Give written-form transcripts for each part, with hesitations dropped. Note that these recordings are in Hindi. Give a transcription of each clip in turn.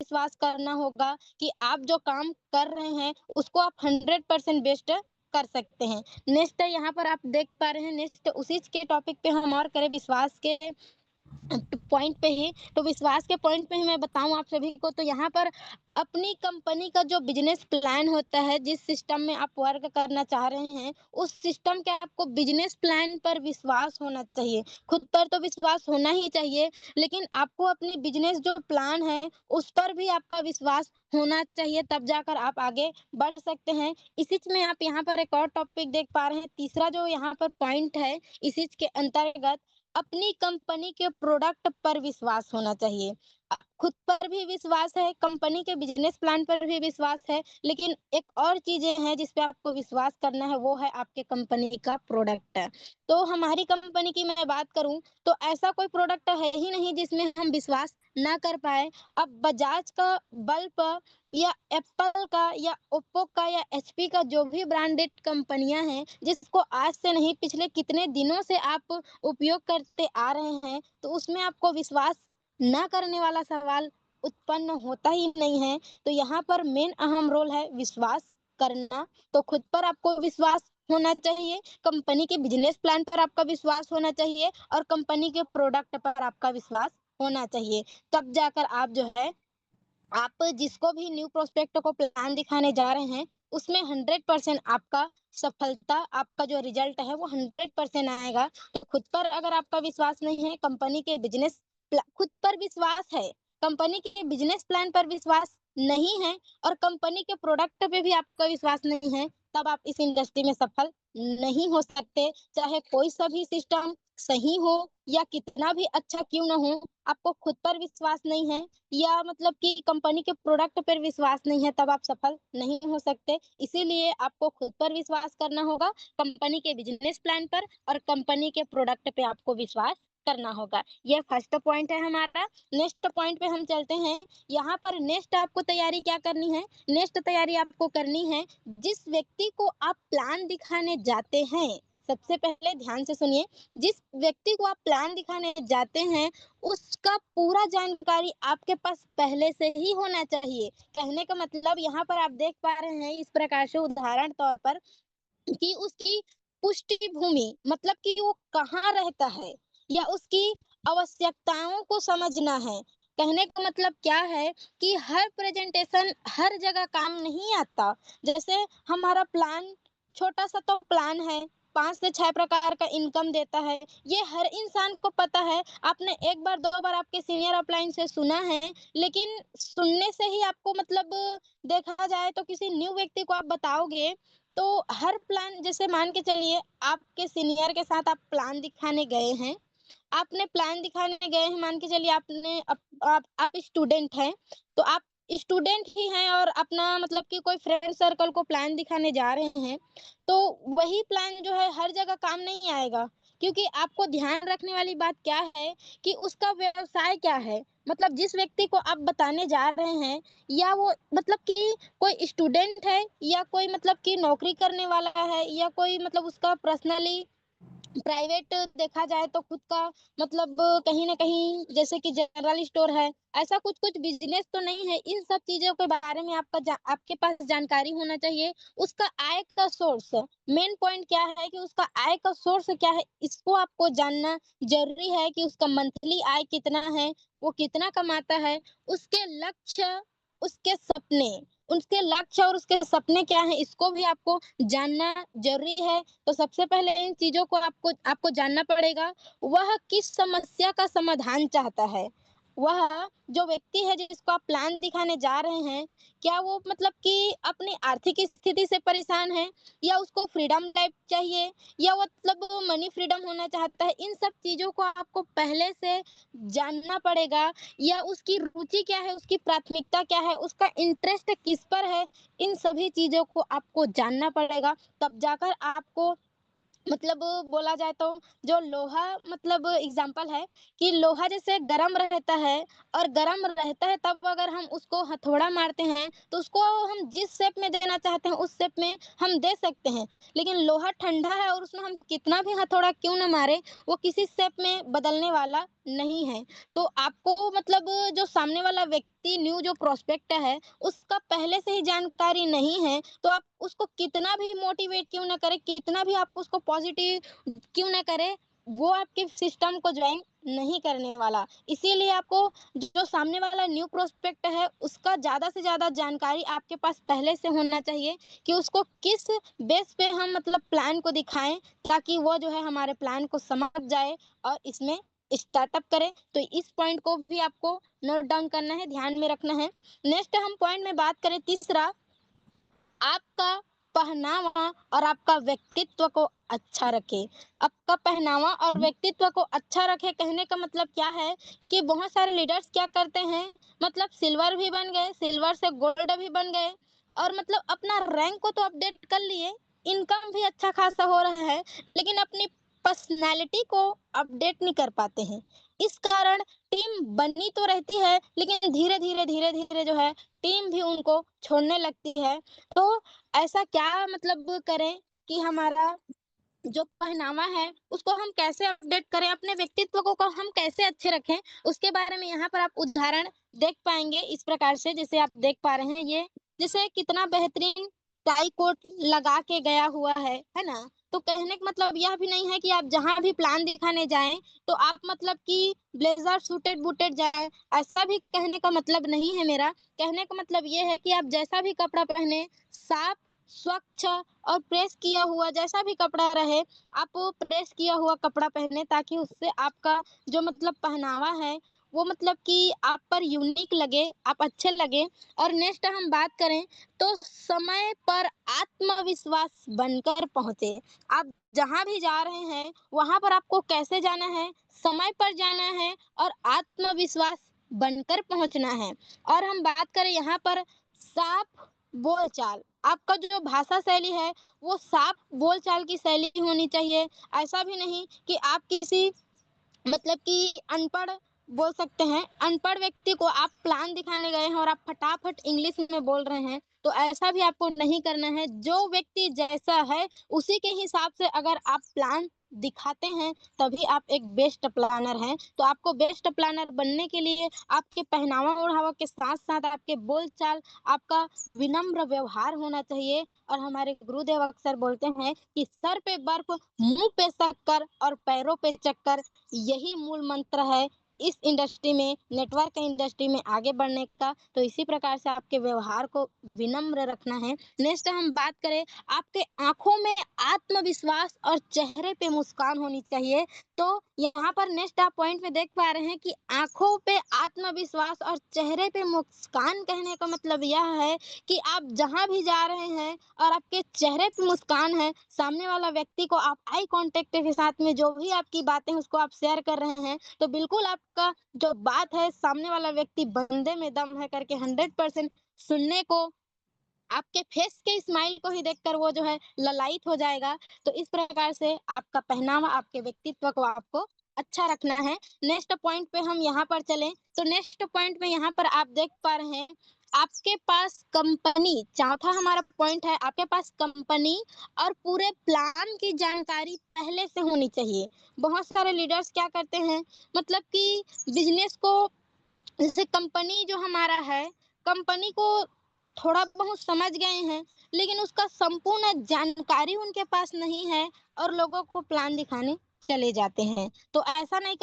विश्वास करना होगा कि आप जो काम कर रहे हैं उसको आप 100% बेस्ट कर सकते हैं। नेक्स्ट यहाँ पर आप देख पा रहे हैं, नेक्स्ट उसी के टॉपिक पे हम और करें विश्वास के पॉइंट पे ही। तो विश्वास के पॉइंट पे ही मैं बताऊं आप सभी को, तो यहाँ पर अपनी कंपनी का जो बिजनेस प्लान होता है, जिस सिस्टम में आप वर्क करना चाह रहे हैं, उस सिस्टम के आपको बिजनेस प्लान पर विश्वास होना चाहिए। खुद पर तो विश्वास होना ही चाहिए, लेकिन आपको अपनी बिजनेस जो प्लान है उस पर भी आपका विश्वास होना चाहिए, तब जाकर आप आगे बढ़ सकते हैं। इसी में आप यहाँ पर एक और टॉपिक देख पा रहे हैं, तीसरा जो यहाँ पर पॉइंट है इसी के अंतर्गत अपनी कंपनी के प्रोडक्ट पर विश्वास होना चाहिए। खुद पर भी विश्वास है, कंपनी के बिजनेस प्लान पर भी विश्वास है, लेकिन एक और चीजें हैं जिस पे आपको विश्वास करना है, वो है आपके कंपनी का प्रोडक्ट। तो हमारी कंपनी की मैं बात करूं तो ऐसा कोई प्रोडक्ट है ही नहीं जिसमें हम विश्वास ना कर पाए। अब बजाज का बल्ब या एप्पल का या ओप्पो का या एचपी का, जो भी ब्रांडेड कंपनियां हैं जिसको आज से नहीं पिछले कितने दिनों से आप उपयोग करते आ रहे हैं, तो उसमें आपको विश्वास ना करने वाला सवाल उत्पन्न होता ही नहीं है। तो यहाँ पर मेन अहम रोल है विश्वास करना। तो खुद पर आपको विश्वास होना चाहिए, कंपनी के बिजनेस प्लान पर आपका विश्वास होना चाहिए और कंपनी के प्रोडक्ट पर आपका विश्वास होना चाहिए। तब जाकर आप जो है, आप जिसको भी न्यू प्रोस्पेक्ट को प्लान दिखाने जा रहे हैं उसमें 100% आपका सफलता, आपका जो रिजल्ट है वो 100% आएगा। तो खुद पर अगर आपका विश्वास नहीं है, कंपनी के बिजनेस खुद पर विश्वास है, कंपनी के बिजनेस प्लान पर विश्वास नहीं है और कंपनी के प्रोडक्ट पे भी आपका विश्वास नहीं है, तब आप इस इंडस्ट्री में सफल नहीं हो सकते। चाहे कोई सा भी सिस्टम सही हो या कितना भी अच्छा क्यों ना हो, आपको खुद पर विश्वास नहीं है या मतलब कि कंपनी के प्रोडक्ट पर विश्वास नहीं है, तब आप सफल नहीं हो सकते। इसीलिए आपको खुद पर विश्वास करना होगा, कंपनी के बिजनेस प्लान पर और कंपनी के प्रोडक्ट पे आपको विश्वास करना होगा। ये फर्स्ट पॉइंट है हमारा। नेक्स्ट पॉइंट पे हम चलते हैं। यहाँ पर नेक्स्ट आपको तैयारी क्या करनी है, नेक्स्ट तैयारी आपको करनी है, जिस व्यक्ति को आप प्लान दिखाने जाते हैं, सबसे पहले ध्यान से सुनिए, जिस व्यक्ति को आप प्लान दिखाने जाते हैं उसका पूरा जानकारी आपके पास पहले से ही होना चाहिए। कहने का मतलब यहाँ पर आप देख पा रहे हैं इस प्रकार से उदाहरण तौर पर कि उसकी पुष्टि भूमि मतलब कि वो कहाँ रहता है या उसकी आवश्यकताओं को समझना है। कहने का मतलब क्या है कि हर प्रेजेंटेशन हर जगह काम नहीं आता। जैसे हमारा प्लान छोटा सा तो प्लान है, 5 से 6 प्रकार का इनकम देता है, ये हर इंसान को पता है। आपने एक बार दो बार आपके सीनियर अपलाइन से सुना है, लेकिन सुनने से ही आपको मतलब देखा जाए तो किसी न्यू व्यक्ति को आप बताओगे तो हर प्लान, जैसे मान के चलिए आपके सीनियर के साथ आप प्लान दिखाने गए हैं, आपने प्लान दिखाने गए हैं, मान के चलिए आपने आप स्टूडेंट हैं, तो आप स्टूडेंट ही हैं और अपना मतलब कि कोई फ्रेंड सर्कल को प्लान दिखाने जा रहे हैं, तो वही प्लान जो है हर जगह काम नहीं आएगा। क्योंकि आपको ध्यान रखने वाली बात क्या है कि उसका व्यवसाय क्या है। मतलब जिस व्यक्ति को आप बताने जा रहे हैं, या वो मतलब कि कोई स्टूडेंट है या कोई मतलब कि नौकरी करने वाला है या कोई मतलब उसका पर्सनली प्राइवेट देखा जाए तो खुद का मतलब कहीं न कहीं जैसे कि जनरल स्टोर है, ऐसा कुछ-कुछ बिज़नेस तो नहीं है। इन सब चीज़ों के बारे में आपके पास जानकारी होना चाहिए। उसका आय का सोर्स, मेन पॉइंट क्या है कि उसका आय का सोर्स क्या है, इसको आपको जानना ज़रूरी है कि उसका मंथली आय कितना है, वो कितना कमाता है, उसके लक्ष्य, उसके सपने, उसके लक्ष्य और उसके सपने क्या हैं, इसको भी आपको जानना ज़रूरी है। तो सबसे पहले इन चीज़ों को आपको आपको जानना पड़ेगा, वह किस समस्या का समाधान चाहता है। वह जो व्यक्ति है जिसको आप प्लान दिखाने जा रहे हैं, क्या वो मतलब कि अपनी आर्थिक स्थिति से परेशान है या उसको फ्रीडम टाइप चाहिए या वो मतलब मनी फ्रीडम होना चाहता है? इन सब चीज़ों को आपको पहले से जानना पड़ेगा, या उसकी रुचि क्या है, उसकी प्राथमिकता क्या है, उसका इंटरेस्ट किस पर है, इन सभी चीज़ों को आपको जानना पड़ेगा। तब जाकर आपको मतलब बोला जाए तो जो लोहा मतलब एग्जाम्पल है कि लोहा जैसे गरम रहता है और गरम रहता है, तब अगर हम उसको हथौड़ा मारते हैं तो उसको हम जिस शेप में देना चाहते हैं उस शेप में हम दे सकते हैं। लेकिन लोहा ठंडा है और उसमें हम कितना भी हथौड़ा क्यों ना मारे, वो किसी शेप में बदलने वाला नहीं है। तो आपको मतलब जो सामने वाला व्यक्ति न्यू जो प्रोस्पेक्ट है, उसका पहले से ही जानकारी नहीं है, तो आप उसको कितना भी मोटिवेट क्यों ना करें, कितना भी आप उसको पॉजिटिव क्यों ना करें, वो आपके सिस्टम को जॉइन नहीं करने वाला। इसीलिए आपको जो सामने वाला न्यू प्रोस्पेक्ट है, उसका ज़्यादा से ज़्यादा जानकारी आपके पास पहले से होना चाहिए कि उसको किस बेस पे हम मतलब प्लान को दिखाएँ, ताकि वो जो है हमारे प्लान को समझ जाए और इसमें स्टार्टअप करें। तो इस पॉइंट को भी आपको नोट डाउन करना है, ध्यान में रखना है। नेक्स्ट हम पॉइंट में बात करें तीसरा, आपका पहनावा और आपका व्यक्तित्व को अच्छा रखे। आपका पहनावा और व्यक्तित्व को अच्छा रखे कहने का मतलब क्या है कि बहुत सारे लीडर्स क्या करते हैं, मतलब सिल्वर भी बन गए, सिल्वर से गोल्ड भी बन गए और मतलब अपना रैंक को तो अपडेट कर लिए, इनकम भी अच्छा खासा हो रहा है, लेकिन अपनी पर्सनैलिटी को अपडेट नहीं कर पाते हैं। इस कारण टीम बनी तो रहती है, लेकिन धीरे-धीरे जो है टीम भी उनको छोड़ने लगती है। तो ऐसा क्या मतलब करें कि हमारा जो पहनावा है उसको हम कैसे अपडेट करें, अपने व्यक्तित्व को हम कैसे अच्छे रखें, उसके बारे में यहाँ पर आप उदाहरण देख पाएँगे इस प्रकार से, जैसे आप देख पा रहे हैं ये, जैसे कितना बेहतरीन टाई कोट लगा के गया हुआ है ना? तो कहने का मतलब यह भी नहीं है कि आप जहाँ भी प्लान दिखाने जाएँ, तो आप मतलब कि ब्लेज़र सूटेड-बूटेड जाएँ, ऐसा भी कहने का मतलब नहीं है मेरा। कहने का मतलब ये है कि आप जैसा भी कपड़ा पहने, साफ, स्वच्छ और प्रेस किया हुआ जैसा भी कपड़ा रहे, आप वो प्रेस किया हुआ कपड़ा पहने, ताकि उससे आपका जो मतलब पहनावा है, वो मतलब कि आप पर यूनिक लगे, आप अच्छे लगे। और नेक्स्ट हम बात करें तो समय पर आत्मविश्वास बनकर पहुँचे। आप जहाँ भी जा रहे हैं, वहाँ पर आपको कैसे जाना है, समय पर जाना है और आत्मविश्वास बनकर पहुँचना है। और हम बात करें यहाँ पर साफ बोलचाल, आपका जो भाषा शैली है, वो साफ बोलचाल की शैली होनी चाहिए। ऐसा भी नहीं कि आप किसी मतलब कि अनपढ़ बोल सकते हैं, अनपढ़ व्यक्ति को आप प्लान दिखाने गए हैं और आप फटाफट इंग्लिश में बोल रहे हैं, तो ऐसा भी आपको नहीं करना है। जो व्यक्ति जैसा है, उसी के हिसाब से अगर आप प्लान दिखाते हैं, तभी आप एक बेस्ट प्लानर हैं। तो आपको बेस्ट प्लानर बनने के लिए आपके पहनावा-ओढ़ावा के साथ-साथ आपके बोलचाल, आपका विनम्र व्यवहार होना चाहिए। और हमारे गुरुदेव अक्सर बोलते हैं कि सर पे बर्फ, मुँह पे शक्कर और पैरों पे चक्कर, यही मूल मंत्र है इस इंडस्ट्री में, नेटवर्क इंडस्ट्री में आगे बढ़ने का। तो इसी प्रकार से आपके व्यवहार को विनम्र रखना है। नेक्स्ट हम बात करें, आपके आँखों में आत्मविश्वास और चेहरे पे मुस्कान होनी चाहिए। तो यहाँ पर नेक्स्ट आप पॉइंट में देख पा रहे हैं कि आँखों पे आत्मविश्वास और चेहरे पे मुस्कान कहने का मतलब यह है कि आप जहाँ भी जा रहे हैं और आपके चेहरे पे मुस्कान है, सामने वाला व्यक्ति को आप आई कॉन्टैक्ट के साथ में जो भी आपकी बातें हैं उसको आप शेयर कर रहे हैं, तो बिल्कुल आपका जो बात है सामने वाला व्यक्ति बंदे में दम है करके 100% सुनने को, आपके फेस के स्माइल को ही देखकर वो जो है ललायित हो जाएगा। तो इस प्रकार से आपका पहनावा, आपके व्यक्तित्व को आपको अच्छा रखना है। नेक्स्ट पॉइंट पे हम यहाँ पर चलें, तो नेक्स्ट पॉइंट में यहाँ पर आप देख पा रहे हैं, आपके पास कंपनी, चौथा हमारा पॉइंट है, आपके पास कंपनी और पूरे प्लान की जानकारी पहले से होनी चाहिए। बहुत सारे लीडर्स क्या करते हैं, मतलब कि बिज़नेस को, जैसे कंपनी जो हमारा है, कंपनी को थोड़ा बहुत समझ गए हैं, लेकिन उसका संपूर्ण जानकारी उनके पास नहीं है और लोगों को प्लान दिखाने चले जाते हैं। तो ऐसा नहीं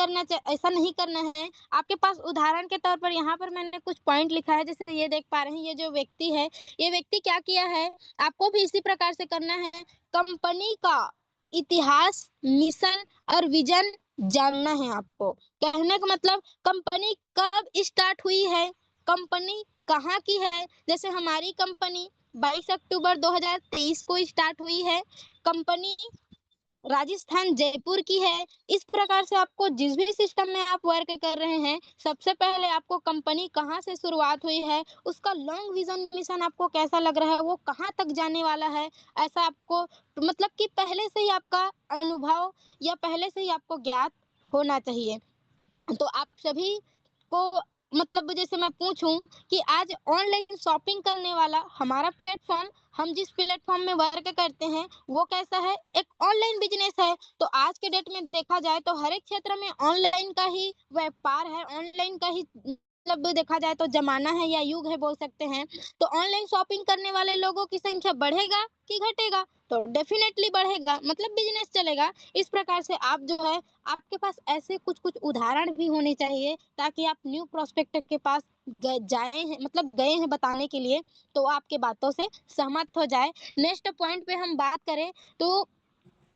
करना है। आपके पास उदाहरण के तौर पर यहाँ पर मैंने कुछ पॉइंट लिखा है, जैसे ये देख पा रहे हैं, ये जो व्यक्ति है, ये व्यक्ति क्या किया है, आपको भी इसी प्रकार से करना है। कंपनी का इतिहास, मिशन और विज़न जानना है आपको। कहने का मतलब कंपनी कब स्टार्ट हुई है, कंपनी कहाँ की है। जैसे हमारी कंपनी 22 अक्टूबर 2023 को स्टार्ट हुई है। कंपनी राजस्थान जयपुर की है। इस प्रकार से आपको जिस भी सिस्टम में आप वर्क कर रहे हैं, सबसे पहले आपको कंपनी कहाँ से शुरुआत हुई है, उसका लॉन्ग विज़न मिशन आपको कैसा लग रहा है, वो कहाँ तक जाने वाला है, ऐसा आपको मतलब कि पहले से ही आपका अनुभव या पहले से ही आपको ज्ञात होना चाहिए। तो आप सभी को मतलब जैसे मैं पूछूं कि आज ऑनलाइन शॉपिंग करने वाला हमारा प्लेटफॉर्म हम जिस प्लेटफॉर्म में वर्क करते हैं वो कैसा है, एक ऑनलाइन बिजनेस है। तो आज के डेट में देखा जाए तो हर एक क्षेत्र में ऑनलाइन का ही व्यापार है, ऑनलाइन का ही मतलब देखा जाए तो जमाना है या युग है बोल सकते हैं। तो ऑनलाइन शॉपिंग करने वाले लोगों की संख्या बढ़ेगा कि घटेगा? तो डेफिनेटली बढ़ेगा, मतलब बिजनेस चलेगा। इस प्रकार से आप जो है, आपके पास ऐसे कुछ कुछ उदाहरण भी होने चाहिए ताकि आप न्यू प्रोस्पेक्टर के पास जाए हैं, मतलब गए हैं बताने के लिए, तो आपके बातों से सहमत हो जाए। नेक्स्ट पॉइंट पे हम बात करें तो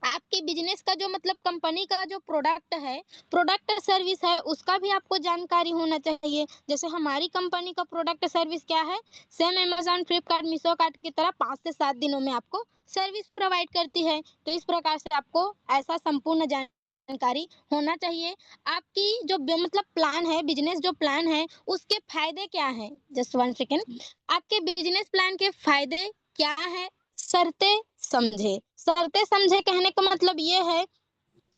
आपके बिजनेस का जो मतलब कंपनी का जो प्रोडक्ट सर्विस है, उसका भी आपको जानकारी होना चाहिए। जैसे हमारी कंपनी का प्रोडक्ट सर्विस क्या है, same Amazon, Flipkart, Meesho cart की तरह 5 से 7 दिनों में आपको सर्विस प्रोवाइड करती है। तो इस प्रकार से आपको ऐसा संपूर्ण जानकारी होना चाहिए। आपकी जो मतलब प्लान है, बिजनेस जो प्लान है, उसके फायदे क्या हैं? Just 1 second. आपके बिजनेस प्लान के फायदे क्या हैं? शर्तें समझे। शर्तें समझे कहने का मतलब ये है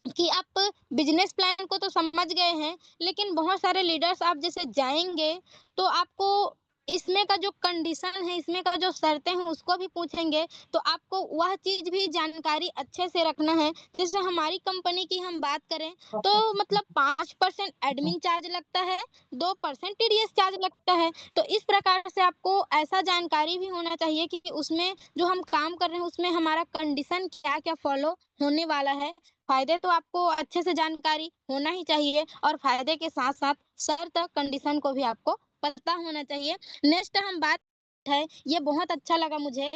कि आप बिजनेस प्लान को तो समझ गए हैं, लेकिन बहुत सारे लीडर्स आप जैसे जाएँगे, तो आपको इसमें का जो कंडीशन है, इसमें का जो शर्तें हैं, उसको भी पूछेंगे, तो आपको वह चीज़ भी जानकारी अच्छे से रखना है। जैसे हमारी कंपनी की हम बात करें, तो मतलब 5% एडमिन चार्ज लगता है, 2% टीडीएस चार्ज लगता है। तो इस प्रकार से आपको ऐसा जानकारी भी होना चाहिए कि उसमें जो हम काम कर रहे हैं, उसमें हमारा कंडीशन क्या-क्या फॉलो होने वाला है। फायदे तो आपको अच्छे से जानकारी होना ही चाहिए और फायदे के साथ-साथ शर्त कंडीशन को भी आपको पता होना चाहिए। नेक्स्ट हम बात है, ये बहुत अच्छा लगा मुझे।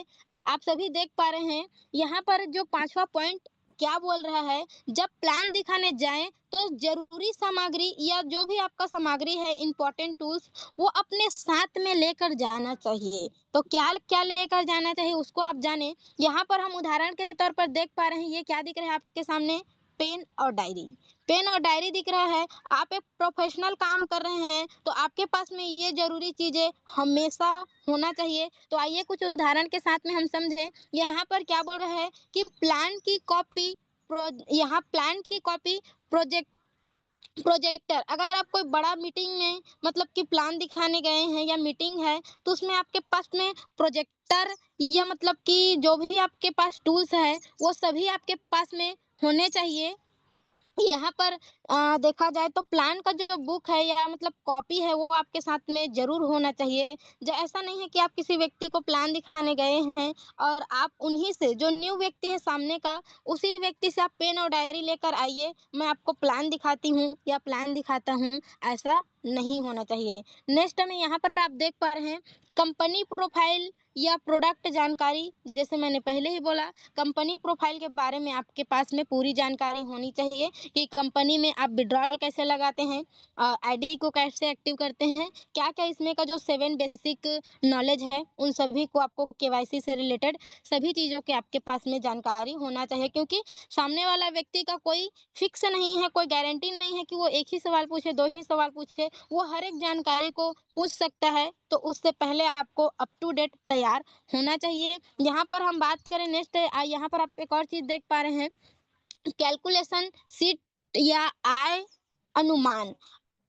आप सभी देख पा रहे हैं, यहाँ पर जो 5वां पॉइंट क्या बोल रहा है, जब प्लान दिखाने जाएँ तो ज़रूरी सामग्री या जो भी आपका सामग्री है, इम्पोर्टेंट टूल्स, वो अपने साथ में लेकर जाना चाहिए। तो क्या-क्या लेकर जाना चाहिए उसको आप जानें। यहाँ पर हम उदाहरण के तौर पर देख पा रहे हैं, ये क्या दिख रहा है आपके सामने? पेन और डायरी। पेन और डायरी दिख रहा है। आप एक प्रोफेशनल काम कर रहे हैं, तो आपके पास में ये ज़रूरी चीज़ें हमेशा होना चाहिए। तो आइए कुछ उदाहरण के साथ में हम समझें। यहाँ पर क्या बोल रहा है कि प्लान की कॉपी यहाँ प्लान की कॉपी, प्रोजेक्टर, अगर आप कोई बड़ा मीटिंग में मतलब कि प्लान दिखाने गए हैं या मीटिंग है, तो उसमें आपके पास में प्रोजेक्टर या मतलब कि जो भी आपके पास टूल्स है, वो सभी आपके पास में होने चाहिए। यहाँ पर देखा जाए तो प्लान का जो बुक है या मतलब कॉपी है, वो आपके साथ में ज़रूर होना चाहिए। ऐसा नहीं है कि आप किसी व्यक्ति को प्लान दिखाने गए हैं और आप उन्हीं से, जो न्यू व्यक्ति है सामने का, उसी व्यक्ति से आप पेन और डायरी लेकर आइए, मैं आपको प्लान दिखाती हूँ या प्लान दिखाता हूँ, ऐसा नहीं होना चाहिए। नेक्स्ट में यहाँ पर आप देख पा रहे हैं, कंपनी प्रोफाइल या प्रोडक्ट जानकारी, जैसे मैंने पहले ही बोला, कंपनी प्रोफाइल के बारे में आपके पास में पूरी जानकारी होनी चाहिए कि कंपनी में आप विड्रॉल कैसे लगाते हैं, आईडी को कैसे एक्टिव करते हैं, क्या-क्या इसमें का जो 7 बेसिक नॉलेज है, उन सभी को आपको केवाईसी से रिलेटेड सभी चीज़ों के आपके पास में जानकारी होना चाहिए, क्योंकि सामने वाला व्यक्ति का कोई फिक्स नहीं है, कोई गारंटी नहीं है कि वो 1 ही सवाल पूछे, 2 ही सवाल पूछे, वो हर एक जानकारी को पूछ सकता है, तो उससे पहले आपको अप टू डेट तैयार होना चाहिए। यहाँ पर हम बात करें नेक्स्ट, यहाँ पर आप एक और चीज़ देख पा रहे हैं, कैलकुलेशन शीट या आय अनुमान।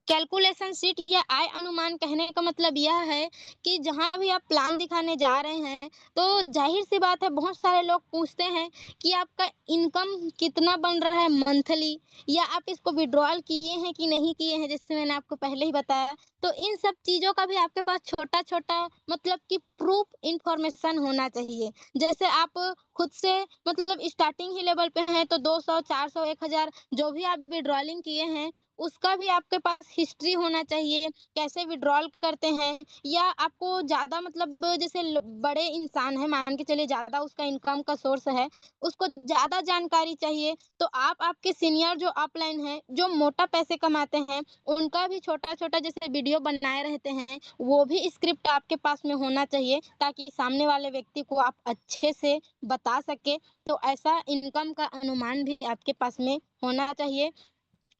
कैलकुलेशन शीट या आय अनुमान कहने का मतलब यह है कि जहाँ भी आप प्लान दिखाने जा रहे हैं, तो ज़ाहिर-सी बात है, बहुत सारे लोग पूछते हैं कि आपका इनकम कितना बन रहा है मंथली, या आप इसको विथड्रॉल किए हैं कि नहीं किए हैं, जैसे मैंने आपको पहले ही बताया। तो इन सब चीज़ों का भी आपके पास छोटा-छोटा मतलब कि प्रूफ इन्फॉर्मेशन होना चाहिए। जैसे आप खुद से मतलब स्टार्टिंग ही लेवल पे हैं, तो 200, 400, 1000 जो भी आप विथड्रॉलिंग किए हैं, उसका भी आपके पास हिस्ट्री होना चाहिए, कैसे विथड्रॉल करते हैं, या आपको ज़्यादा मतलब जैसे बड़े इंसान हैं, मान के चलिए ज़्यादा उसका इनकम का सोर्स है, उसको ज़्यादा जानकारी चाहिए, तो आप आपके सीनियर जो अपलाइन हैं, जो मोटा पैसे कमाते हैं, उनका भी छोटा-छोटा जैसे वीडियो बनाए रहते हैं, वो भी स्क्रिप्ट आपके पास में होना चाहिए, ताकि सामने वाले व्यक्ति को आप अच्छे से बता सकें। तो ऐसा इनकम का अनुमान भी आपके पास में होना चाहिए।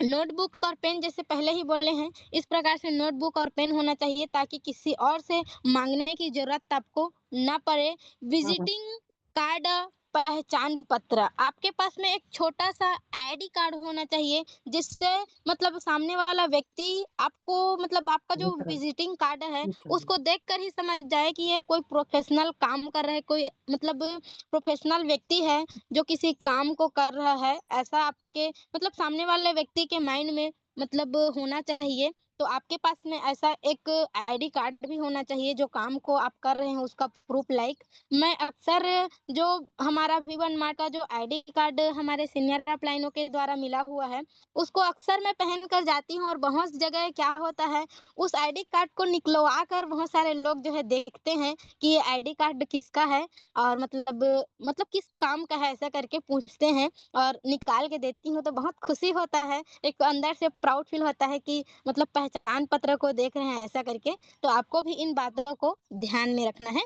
नोटबुक और पेन, जैसे पहले ही बोले हैं, इस प्रकार से नोटबुक और पेन होना चाहिए ताकि किसी और से माँगने की ज़रूरत आपको ना पड़े। विज़िटिंग कार्ड, पहचान पत्र, आपके पास में एक छोटा-सा आईडी कार्ड होना चाहिए, जिससे मतलब सामने वाला व्यक्ति आपको मतलब आपका जो विजिटिंग कार्ड है, उसको देखकर ही समझ जाए कि ये कोई प्रोफेशनल काम कर रहा है, कोई मतलब प्रोफेशनल व्यक्ति है, जो किसी काम को कर रहा है। ऐसा आपके मतलब सामने वाले व्यक्ति के माइंड में मतलब होना चाहिए। तो आपके पास में ऐसा एक आईडी कार्ड भी होना चाहिए, जो काम को आप कर रहे हैं उसका प्रूफ लाइक। मैं अक्सर जो हमारा वी1 मार्ट का जो आईडी कार्ड हमारे सीनियर अपलाइनों के द्वारा मिला हुआ है, उसको अक्सर मैं पहन कर जाती हूँ और बहुत जगह क्या होता है, उस आईडी कार्ड को निकलवा कर बहुत सारे लोग जो है देखते हैं कि ये आईडी कार्ड किसका है और मतलब किस काम का है, ऐसा करके पूछते हैं और निकाल के देती हूँ तो बहुत खुशी होता है। एक अंदर से प्राउड फील होता है कि मतलब पहचान पत्र को देख रहे हैं ऐसा करके। तो आपको भी इन बातों को ध्यान में रखना है।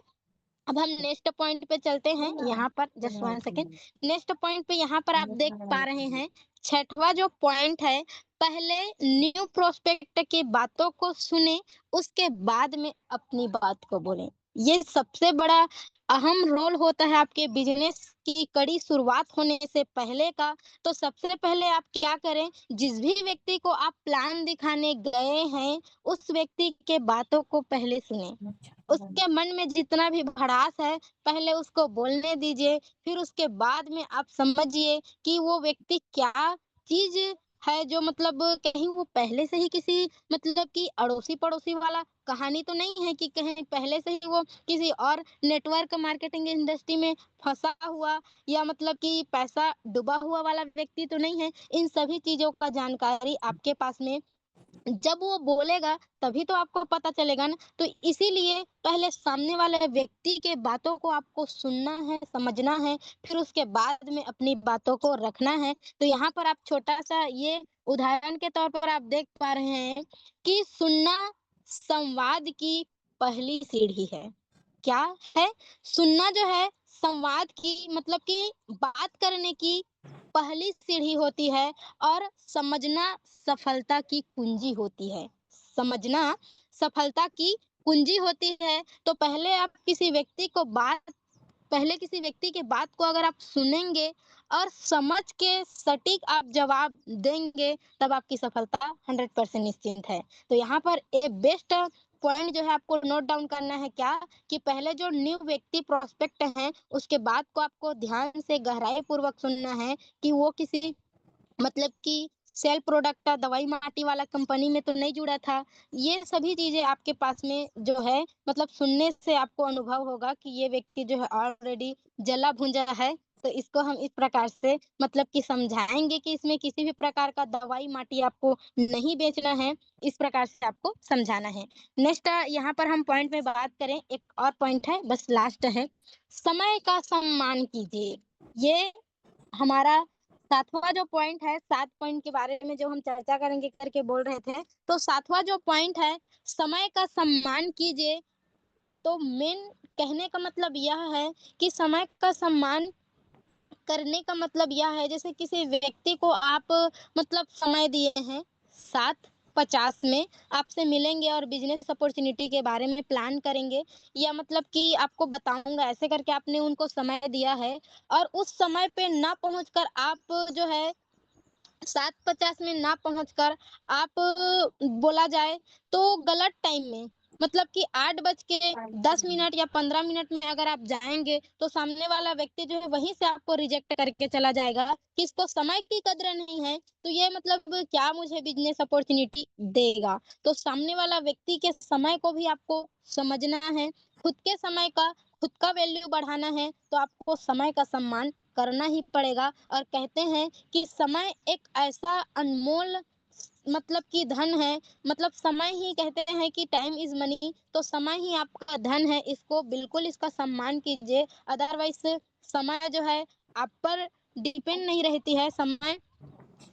अब हम नेक्स्ट पॉइंट पे चलते हैं, यहाँ पर जस्ट 1 सेकंड। नेक्स्ट पॉइंट पे यहाँ पर आप देख पा रहे हैं, छठवां जो पॉइंट है, पहले न्यू प्रोस्पेक्ट की बातों को सुने, उसके बाद में अपनी बात को बोलें। ये सबसे बड़ा अहम रोल होता है आपके बिज़नेस की कड़ी शुरुआत होने से पहले का। तो सबसे पहले आप क्या करें, जिस भी व्यक्ति को आप प्लान दिखाने गए हैं, उस व्यक्ति के बातों को पहले सुनें। उसके मन में जितना भी भड़ास है, पहले उसको बोलने दीजिए, फिर उसके बाद में आप समझिए कि वो व्यक्ति क्या चीज़ है जो मतलब कहीं वो पहले से ही किसी मतलब कि अड़ोसी-पड़ोसी वाला कहानी तो नहीं है कि कहीं पहले से ही वो किसी और नेटवर्क मार्केटिंग इंडस्ट्री में फँसा हुआ या मतलब कि पैसा डूबा हुआ वाला व्यक्ति तो नहीं है। इन सभी चीज़ों का जानकारी आपके पास में जब वो बोलेगा तभी तो आपको पता चलेगा ना। तो इसीलिए पहले सामने वाले व्यक्ति के बातों को आपको सुनना है, समझना है, फिर उसके बाद में अपनी बातों को रखना है। तो यहाँ पर आप छोटा-सा ये उदाहरण के तौर पर आप देख पा रहे हैं कि सुनना संवाद की पहली सीढ़ी है। क्या है? सुनना जो है संवाद की मतलब कि बात करने की पहली सीढ़ी होती है और समझना सफलता की कुंजी होती है। समझना सफलता की कुंजी होती है। तो पहले किसी व्यक्ति की बात को अगर आप सुनेंगे और समझ के सटीक आप जवाब देंगे, तब आपकी सफलता 100% निश्चिंत है। तो यहाँ पर एक बेस्ट पॉइंट जो है आपको नोट डाउन करना है क्या, कि पहले जो न्यू व्यक्ति प्रोस्पेक्ट हैं, उसके बात को आपको ध्यान से गहराई पूर्वक सुनना है कि वो किसी मतलब कि सेल प्रोडक्ट का दवाई माटी वाला कंपनी में तो नहीं जुड़ा था। ये सभी चीज़ें आपके पास में जो है मतलब सुनने से आपको अनुभव होगा कि ये व्यक्ति जो है ऑलरेडी जला-भुना है। तो इसको हम इस प्रकार से मतलब कि समझाएँगे कि इसमें किसी भी प्रकार का दवाई माटी आपको नहीं बेचना है, इस प्रकार से आपको समझाना है। नेक्स्ट यहाँ पर हम पॉइंट में बात करें, एक और पॉइंट है, बस लास्ट है, समय का सम्मान कीजिए। ये हमारा 7वां जो पॉइंट है, 7 पॉइंट के बारे में जो हम चर्चा करेंगे करके बोल रहे थे, तो 7वां जो पॉइंट है, समय का सम्मान कीजिए। तो मेन कहने का मतलब यह है कि समय का सम्मान करने का मतलब यह है, जैसे किसी व्यक्ति को आप मतलब समय दिए हैं, 7:50 में आपसे मिलेंगे और बिज़नेस अपॉर्च्युनिटी के बारे में प्लान करेंगे या मतलब कि आपको बताऊँगा ऐसे करके आपने उनको समय दिया है और उस समय पे ना पहुँचकर आप जो है 7:50 में ना पहुँचकर आप बोला जाए तो गलत टाइम में मतलब कि 8 बज के 10 मिनट या 15 मिनट में अगर आप जाएँगे, तो सामने वाला व्यक्ति जो है वहीं से आपको रिजेक्ट करके चला जाएगा कि इसको समय की कदर नहीं है, तो ये मतलब क्या मुझे बिज़नेस अपॉर्च्युनिटी देगा। तो सामने वाला व्यक्ति के समय को भी आपको समझना है, खुद के समय का खुद का वैल्यू बढ़ाना है, तो आपको समय का सम्मान करना ही पड़ेगा और कहते हैं कि समय एक ऐसा अनमोल मतलब कि धन है, मतलब समय ही कहते हैं कि टाइम इज़ मनी, तो समय ही आपका धन है, इसको बिल्कुल इसका सम्मान कीजिए, अदरवाइज़ समय जो है आप पर डिपेंड नहीं रहती है, समय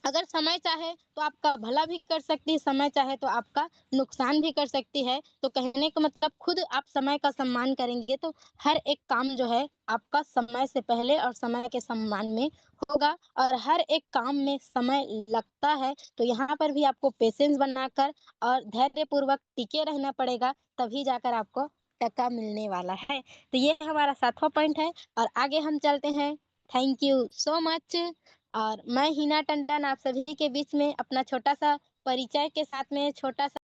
अगर समय चाहे तो आपका भला भी कर सकती है, समय चाहे तो आपका नुकसान भी कर सकती है। तो कहने का मतलब खुद आप समय का सम्मान करेंगे तो हर एक काम जो है आपका समय से पहले और समय के सम्मान में होगा और हर एक काम में समय लगता है। तो यहाँ पर भी आपको पेशेंस बनाकर और धैर्यपूर्वक टिके रहना पड़ेगा, तभी जाकर आपको टका मिलने वाला है। तो ये हमारा 7वां पॉइंट है और आगे हम चलते हैं थैंक यू सो मच। और मैं हिना टंडन आप सभी के बीच में अपना छोटा-सा परिचय के साथ में छोटा-सा